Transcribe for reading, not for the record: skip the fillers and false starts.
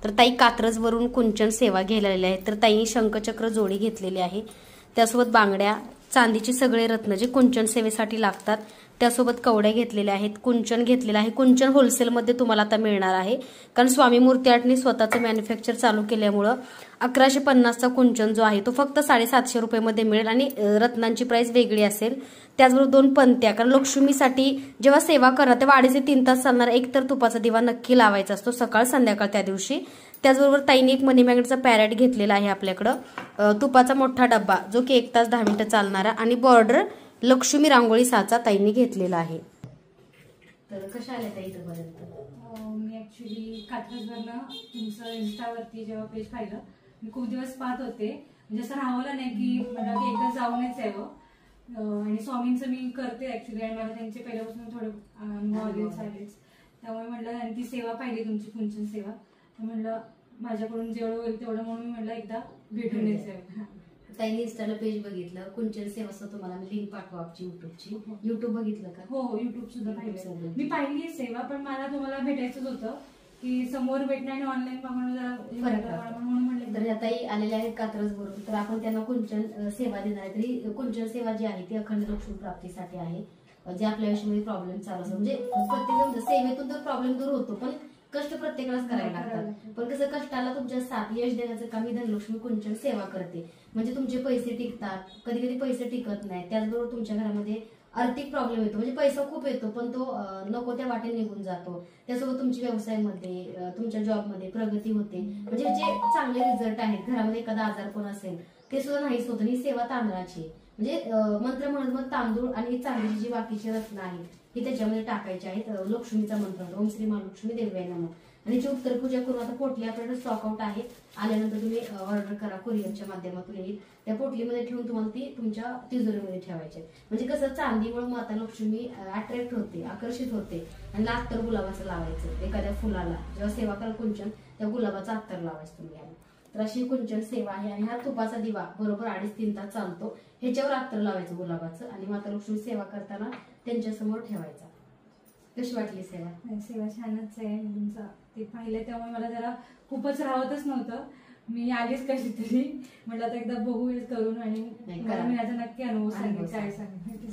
तर ताई कात्रजवरून कुंचन सेवा घ्यायला आहेत, तर ताईंनी शंखचक्र जोडी घेतलेली आहे, त्यासोबत बांगड्या, चांदीचे सगळे रत्न जे कुंचन सेवेसाठी लागतात, त्यासोबत कवड्या घेतलेल्या आहेत, कुंचन घेतलेलं आहे। कुंचन होलसेलमध्ये तुम्हाला आता मिळणार आहे, कारण स्वामी मूर्ती आर्टने स्वतःचं मॅन्युफॅक्चर चालू केल्यामुळे 1150चा कुंचन जो आहे तो फक्त 750 रुपयामध्ये मिळेल आणि रत्नांची प्राइस वेगळी असेल। त्याचबरोबर 2 पंत्या, कारण लक्ष्मीसाठी जेव्हा सेवा करा तेव्हा 2.5 ते 3 तास चालणार एक तर तुपाचा दिवा नक्की लावायचा असतो, सकाळ संध्याकाळ त्या दिवशी। त्याचबरोबर ताईने एक मनी मॅग्नेटचा पॅरेट घेतलेला आहे आपल्याकडं, तुपाचा मोठा डब्बा जो की 1 तास 10 मिनिटं चालणारा, आणि बॉर्डर लक्ष्मी रांगोळी साचा ताईंनी घेतलेला आहे। तर कशा आल्या ताई इथपर्यंत? मी ऍक्च्युली कात्रजवरनं तुमचं इंस्टावरती जेव्हा पेज पाहिलं, मी खूप दिवस पाहत होते, म्हणजे असं राहवलं नाही की मला की एकदा जाऊनच यावं। आणि स्वामींचं मी करते ऍक्च्युली, आणि मला त्यांचे पहिल्यापासून थोडे अनुभव आलेच, त्यामुळे म्हटलं आणि ती सेवा पाहिली तुमची कुंचन सेवा, तर म्हटलं माझ्याकडून जेवढं होईल तेवढं म्हणून मी म्हटलं एकदा भेटून यायचं। ताईने इंस्टाला पेज बघितलं, कुंचन सेवाचं तुम्हाला मी लिंक पाठवू आमची युट्यूबची। युट्यूब बघितलं का? हो, युट्यूब सुद्धा पाहिलं मी, पाहिली सेवा, पण मला तुम्हाला भेटायचंच होतं की समोर भेटणं आणि ऑनलाईन मागवणं जरा फरक आहे, म्हणून म्हणलं। तर ताई आलेल्या आहेत कात्रजवरून, तर आपण त्यांना कुंचन सेवा देणार आहे। तरी कुंचन सेवा जी आहे ती अखंड लक्ष्मी प्राप्तीसाठी आहे, जे आपल्या आयुष्यामध्ये प्रॉब्लेम चालू असतो, म्हणजे प्रत्येक सेवेतून तर प्रॉब्लेम दूर होतो, पण कष्ट प्रत्येकालाच करायला लागतात, पण कसं कष्टाला तुमच्या साथ यश देण्याचं काम ही धनलक्ष्मी कुंचन सेवा करते, म्हणजे तुमचे पैसे टिकतात, कधी कधी पैसे टिकत नाही, त्याचबरोबर तुमच्या घरामध्ये आर्थिक प्रॉब्लेम येतो, म्हणजे पैसा खूप येतो पण तो नको त्या वाटेने निघून जातो, त्यासोबत तुमच्या व्यवसायामध्ये तुमच्या जॉबमध्ये प्रगती होते, म्हणजे जे चांगले रिझल्ट आहेत, घरामध्ये एखादा आजारपण असेल ते सुद्धा नाहीच होतं। ही सेवा तांदळाची, म्हणजे मंत्र म्हणत मग तांदूळ आणि चांदीची जी बाकीची रत्न आहेत ही त्याच्यामध्ये टाकायची आहेत। लक्ष्मीचा मंत्र ओम श्री महालक्ष्मी देव्याय नमः, आणि याची उत्तर पूजा करून आता पोटली आपल्याकडे स्टॉक आउट आहे, आल्यानंतर तुम्ही ऑर्डर करा, कुरिअरच्या माध्यमातून येईल, त्या पोटलीमध्ये ठेवून तुम्हाला ती तुमच्या तिजोरीमध्ये ठेवायची। म्हणजे कसं चांदीमुळे माता लक्ष्मी अट्रॅक्ट होते, आकर्षित होते, आणि अत्तर गुलाबाचं लावायचं एखाद्या फुलाला, जेव्हा सेवा कराल कुंचन त्या गुलाबाचा अत्तर लावायचं तुम्ही। तर अशी कुंचन सेवा आहे, आणि हा तुपाचा दिवा बरोबर 2.5 ते 3 तास चालतो, ह्याच्यावर अत्तर लावायचं गुलाबाचं, आणि माता लक्ष्मी सेवा करताना त्यांच्या समोर ठेवायचा। कशी वाटली सेवा? सेवा छानच आहे तुमचा, ते पाहिलं त्यामुळे मला जरा खूपच राहतच नव्हतं, मी आलीच कशी तरी, म्हटलं आता एकदा बघू करून, आणि मी याचा नक्की अनुभव सांगेन, काय सांगेन।